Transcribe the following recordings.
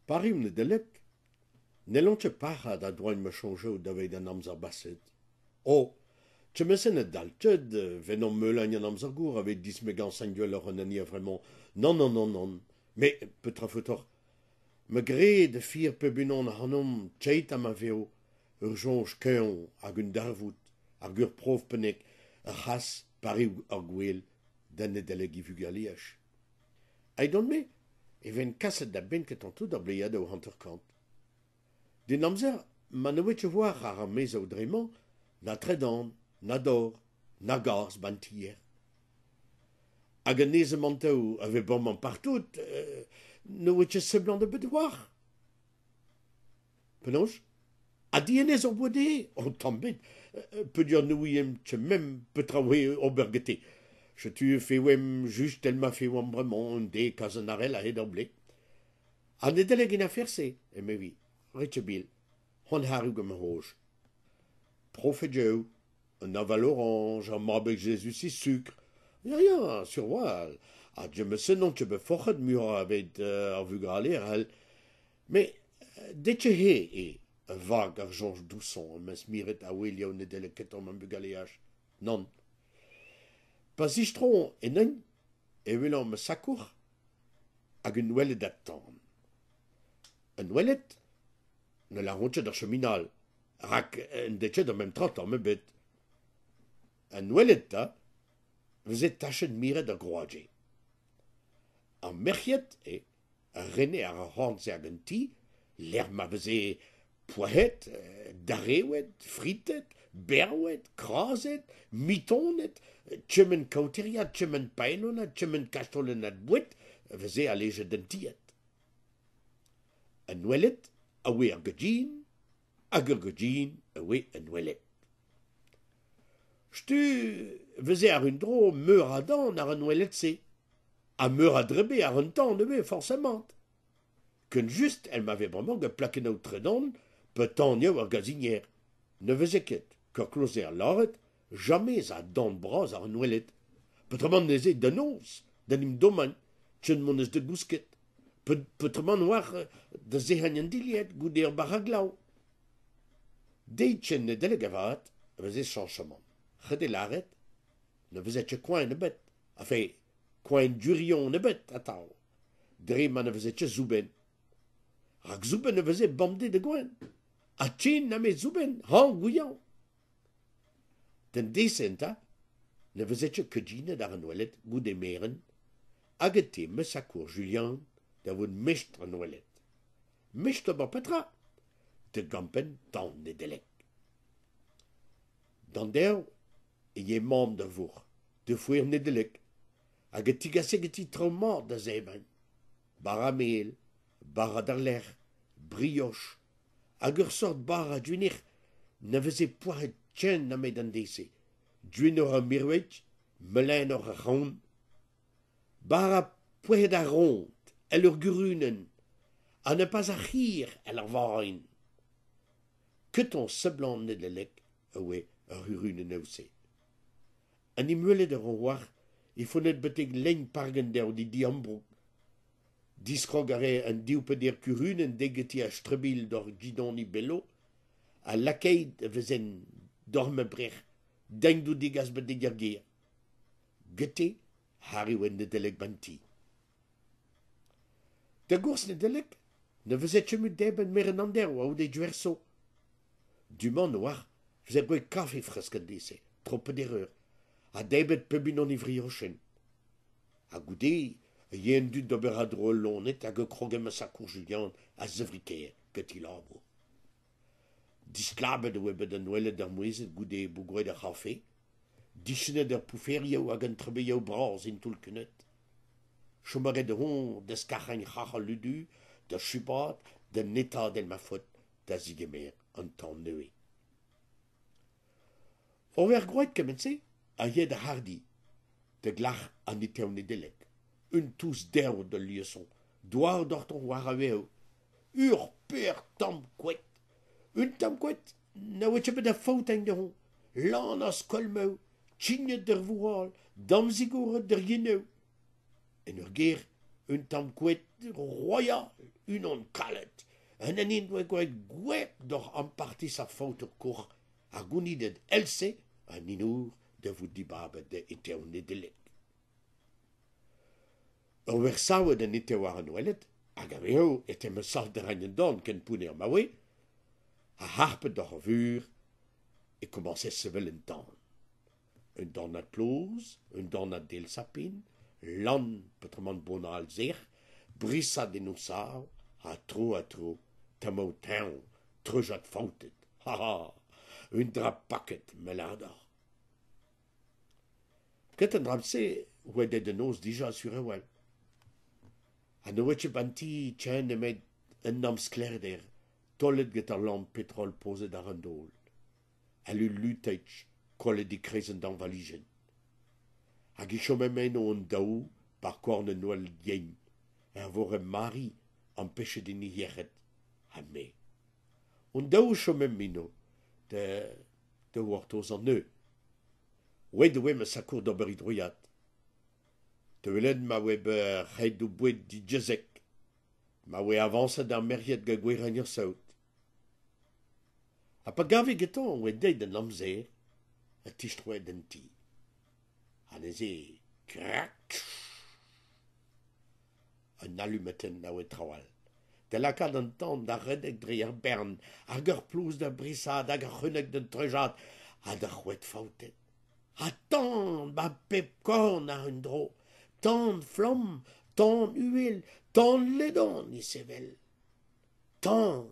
Parim Nedelek, Nelonche Paha da droit me changer d'avec d'un amzar basset. Oh, tu me sais d'altud, venons me l'agnan amzargour avec 10 mégans sangueux renania vraiment. Non, non, non, non. Mais, peut-être foutor, me gré de fir pebunon hanom, tchait à ma veo, urgence keon, agun darvout, agur prof penek, a has, pari arguel, dan Nedelek ivugaliach. I don't me, even kasset da ben que tantôt d'abliade au hunterkant. De namzer, manouetje voir à mes audrement, na tredan, na dor, na gars bantier. Aganese manteau avait bonnement partout, nouetje semblant de bedouar. Penonge, a dienes au boudé, on tombait, peut dire nouiem, que même peut travailler au bergeté. Je tue fait wem, juste elle m'a fait wem vraiment, des casanarelles à édobler. A ne délégué à faire c'est, et me oui, Richebil. Hon harugum rouge. Prophet Joe, un aval orange, un marbec Jésus si sucre. Ja, sur wal. Ah, je me sais non, tu me forget mur avec avugaler, elle. Mais, dès que he, un vague argent douçon, me smiret à William ne délicat en bugaléage. Non. Pas si je trouve, et non, et William me sacour, à une ouelle d'attendre. Un ouellet? Ne la ronche de cheminal. Rak en detje de même 30 ans me bet. En ouelletta, vous êtes taché de mire de groager. En merchet et René à Hans Agenti, l'air m'a faisé poihet, darewet, fritet, berwet, kraset, mitonet, tchemen kauteriat, tchemen painonat, tchemen castolenat buet, faisait alléger dentiet. En ouellet, a we argagin, agurgagin, a we en ouellet. Stu faisait à une drôle, meur à dents, à un ouellet c'est. À meur à drebé, à un temps, de forcément. Qu'un juste, elle m'avait vraiment que plaqué notre don, peut-on y avoir gazinière. Ne faisait qu'être, que closer l'arrêt, jamais à dents de bras à un ouellet. Peut-être n'aisait de nos, d'un im domaine, tchen mones de gousquet. Peut-être noir de zehanyan diliet, gouder baraglau. Dès tchen ne délégavat, faisait changement. Chede l'arrêt, ne faisait que coin de bête. Enfin, coin durion de bête, attends. Drema ne faisait que zouben. Rak zouben ne faisait bandé de gouin. A tchin na me zouben, han gouillant. Den descenta, ne faisait que djine d'aranouellet, goudé meren, agete me sacour Julien, d'avoir mestre anouellet. Mestre bapatra, de gampen dans ne délec. Dans der, y est membre de vous, de fouir ne délec, agetigasse geti trauma de zeben. Baramel, baradarler, brioche, agur sort bara d'unir, ne faisait poire tchen na medandese, d'unir a mirwech, melin or a ronde, bara poire da ronde, elle urgurunen, à ne pas à rire, elle vain. Que ton seblant ne de lec, ouais, a rurunen aussi. Un immeuble de revoir, il faut net betek lein pargen der di diambro, discrogare un diu peder curunen degeti a strebil dor gidoni bello, a lakeid vezen dorme brech, dengdu digas bedegergir. Gete, hari wen de delek banti. De gours ne delek, ne vezet chemu deben merenander ou de duerso. Du man noir, vezet goe café fresque dese, trop d'erreur, a debet pebinon ivriochen. A goudé, yen du doberadro lonet a ge krogem sa courjulian a zevriker, get-il arbo. Disklabe de webe de noelle der moise goudé bougre de café, dichene der pouferio a gen trebeo bras in tout kunet. Chomare de hon, d'escarragne chacha ludu, de chubat, de neta del mafot, da zigemer, en temps neue. Over groit kemense, a yed de hardi, de glach an iteone delek. Une tous d'herbe de liaison, doigt d'orton waraveo, per tam quet. Une tam quet, na wetche de fauteng de hon, lan as kolmo, chigne der voal, damzigour der yeno. En ur guerre, un tamquet royal, une on calette, un anin gwet gwet doch en partie sa faute court, a gouni de else, un inour de vous dibabe de eterne de lek. Over sawe de nite war an welet, a gaveo et me sort de rangen don ken pouner mawe, a harpe doch vur, et commençait se velen dan. Un dan at plouz, un dan at del sapin, lan petrement bonal zech, brissa de nosau, a tro, tamo taon, trojat fautet, ha ha, un drap paket meladar. Ket un drap se, ouede de nos dija sur ewel. A noetje banti tjen emet un nam sklerder, tollet get ar lamp petrol pose dar an dol. A lutech, kolle di krezen dan valigen. Hag I chome men o an daou, par korn an noel yen, vore mari, an peche din I yechet, ha me. An daou chome mino, de wortoz an neu. Oued oe me sakour d'ober idroyat. Te veled ma oe beur red ou boued di djezek. Ma oe avanse d'ar meriet ga gwer an saout. A pa gave geton oe deid an amzer, a tichtroe den ti. An eze, krak, an alumeten na oe trawal. De la kad an tan da redek dre ar bern, ar geur plouz da brissad, hag ar c'hunnek den trejad, a da c'hwet fautet. A tan, ba pep korn ar un dro, tan flam, tan uel, tan ledon I sevel. Tan,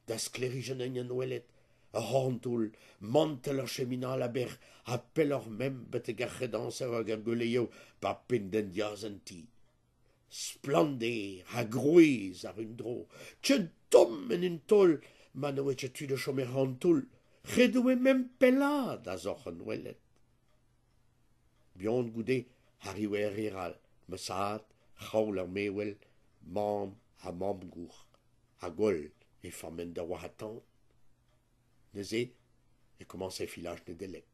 da sklerijen en yan welet, a horntoul, mantel ar cheminal a ber, a pelor mem bete garredanser hag ar goleio, pa pen den diaz an ti. Splander, a groez ar un dro, tchen tom en un tol, man oe tu de chomer hantoul, redoue mem pelad a zoc'h an welet. Bihan goude, hariwe riral, mesat, chaoul ar mewel, mam a mam gour, a gol, e famen da wahatan. Neze, e commence filage ne delek.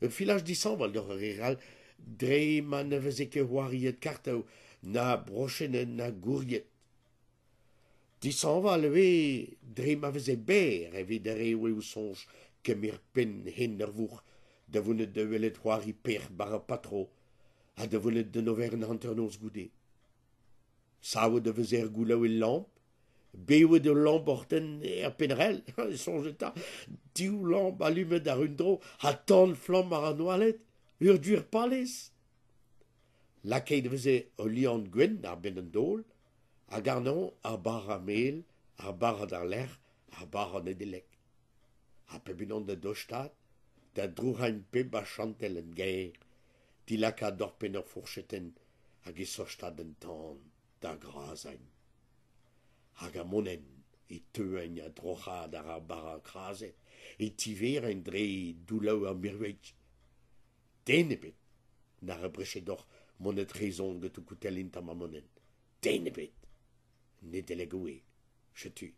Un filage disan val d'or riral, dre ma ne veze ke wariet kartao, na brochene na gouriet. Disan val ve, dre ma veze ber, evidere oe ou sonj, ke mir pen hen nervour, de vounet de velet wari per bar patro, a de vounet de nover an hanternoz goude. Sawe de vezer goulau e lamp, bewe de lamp orten er penrel, sonjeta, diou lamp allume dar un dro, a tan flam ar an oalet, ur duur palez. Lakei de veze o liant gwen ar ben an dol, a garnon ar bar a mel, ar bar dar ler, ar bar an edelek. A pebunan de dostad, da drouhain pe ba chantel en gaer, di laka dorpen ur fourcheten, hag e sostad en tan, da grazain. Hag a monen, e teuen a drochad ar bar a krazet, e tiver en dre doulau ar mirweg. Denebet, na rebreche doch monet rezon get o koutel intam a monen. Denebet, ne delegoe, je tu.